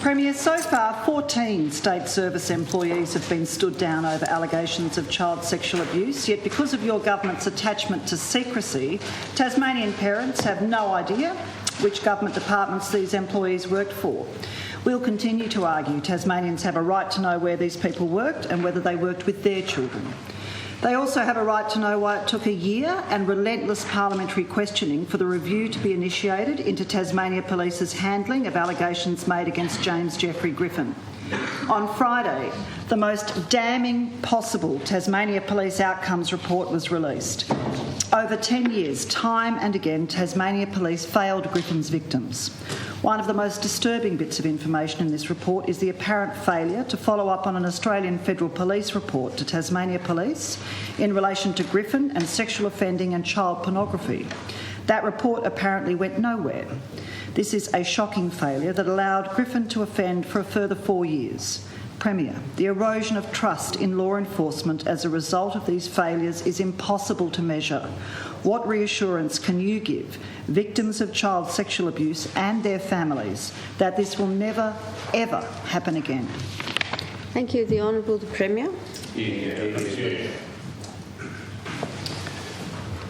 Premier, so far 14 state service employees have been stood down over allegations of child sexual abuse, yet because of your government's attachment to secrecy, Tasmanian parents have no idea which government departments these employees worked for. We'll continue to argue Tasmanians have a right to know where these people worked and whether they worked with their children. They also have a right to know why it took a year and relentless parliamentary questioning for the review to be initiated into Tasmania Police's handling of allegations made against James Jeffrey Griffin. On Friday, the most damning possible Tasmania Police outcomes report was released. Over 10 years, time and again, Tasmania Police failed Griffin's victims. One of the most disturbing bits of information in this report is the apparent failure to follow up on an Australian Federal Police report to Tasmania Police in relation to Griffin and sexual offending and child pornography. That report apparently went nowhere. This is a shocking failure that allowed Griffin to offend for a further 4 years. Premier, the erosion of trust in law enforcement as a result of these failures is impossible to measure. What reassurance can you give victims of child sexual abuse and their families that this will never, ever happen again? Thank you. The Honourable the Premier.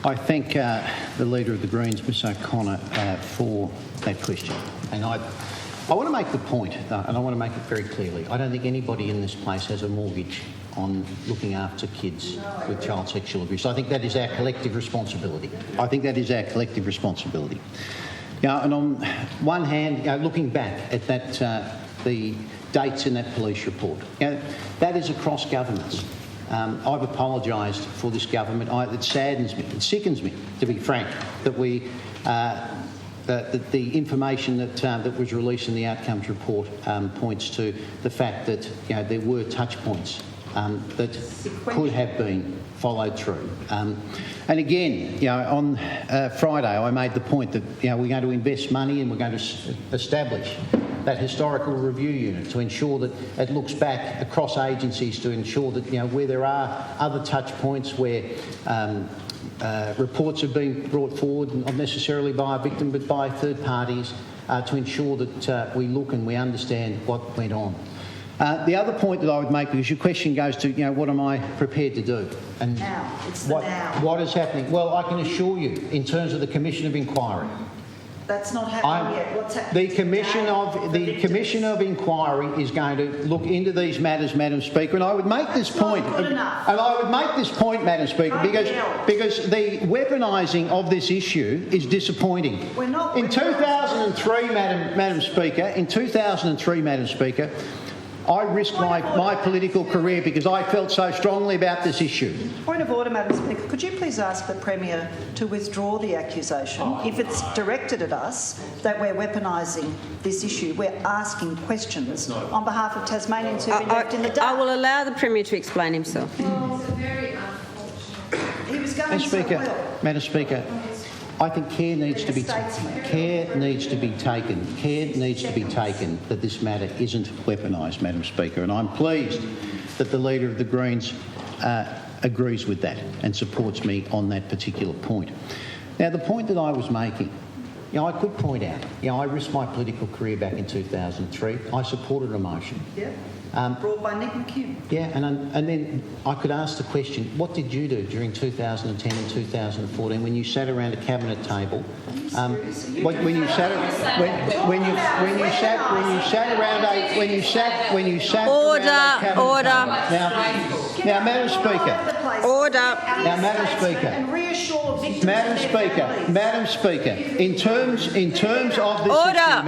I thank the Leader of the Greens, Ms O'Connor, for that question. And I want to make the point, and I want to make it very clearly, I don't think anybody in this place has a mortgage on looking after kids with child sexual abuse. I think that is our collective responsibility. Now, and on one hand, looking back at that, the dates in that police report, that is across governments. I've apologised for this government. It saddens me, it sickens me, to be frank, that we the information that was released in the outcomes report points to the fact that there were touch points that could have been followed through. And again, on Friday, I made the point that we're going to invest money and we're going to establish that historical review unit to ensure that it looks back across agencies to ensure that where there are other touch points where reports have been brought forward, not necessarily by a victim but by third parties, to ensure that we look and we understand what went on. The other point that I would make, because your question goes to, what am I prepared to do? And now. It's what is happening? Well, I can assure you, in terms of the Commission of Inquiry, that's not happening yet. What's happening? The Commission of Inquiry is going to look into these matters, Madam Speaker, and I would make this point. Madam Speaker, because the weaponising of this issue is disappointing. In 2003, Madam Speaker, I risked my political career because I felt so strongly about this issue. Point of order, Madam Speaker. Could you please ask the Premier to withdraw the accusation? If it's directed at us that we're weaponising this issue, we're asking questions on behalf of Tasmanians who've been left in the dark. I will allow the Premier to explain himself. He was going so well. Madam Speaker, I think care needs to be taken that this matter isn't weaponised, Madam Speaker, and I'm pleased that the Leader of the Greens agrees with that and supports me on that particular point. Now, the point that I was making, I could point out, I risked my political career back in 2003. I supported a motion. Yeah. Brought by Nick McHugh. Yeah, and then I could ask the question: what did you do during 2010 and 2014 when you sat around a cabinet table? When you sat Order. Now, Madam Speaker. Order. Now, Madam Speaker. And reassure victims. Madam Speaker. In terms of this Order. issue,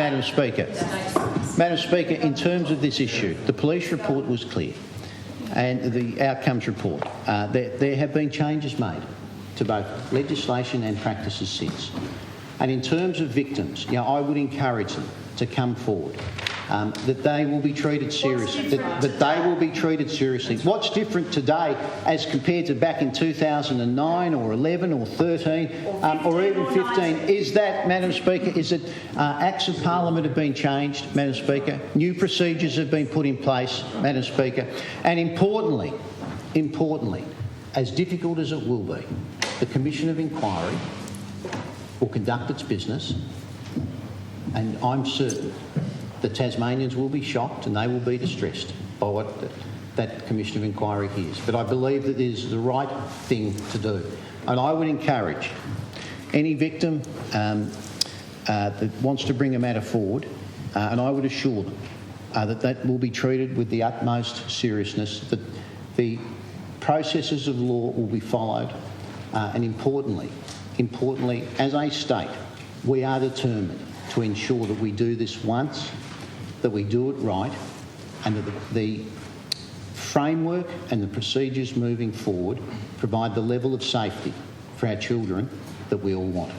Madam Speaker, in terms of this issue, the police report was clear, and the outcomes report. There have been changes made to both legislation and practices since. And in terms of victims, I would encourage them to come forward, that they will be treated seriously. What's different today as compared to back in 2009 or 11 or 13 or even 15 is that, Madam Speaker, is that Acts of Parliament have been changed, Madam Speaker. New procedures have been put in place, Madam Speaker. And importantly, as difficult as it will be, the Commission of Inquiry will conduct its business, and I'm certain the Tasmanians will be shocked and they will be distressed by what that Commission of Inquiry hears. But I believe that it is the right thing to do. And I would encourage any victim that wants to bring a matter forward, and I would assure them that will be treated with the utmost seriousness, that the processes of law will be followed, and importantly, as a state, we are determined to ensure that we do this once, that we do it right, and that the framework and the procedures moving forward provide the level of safety for our children that we all want.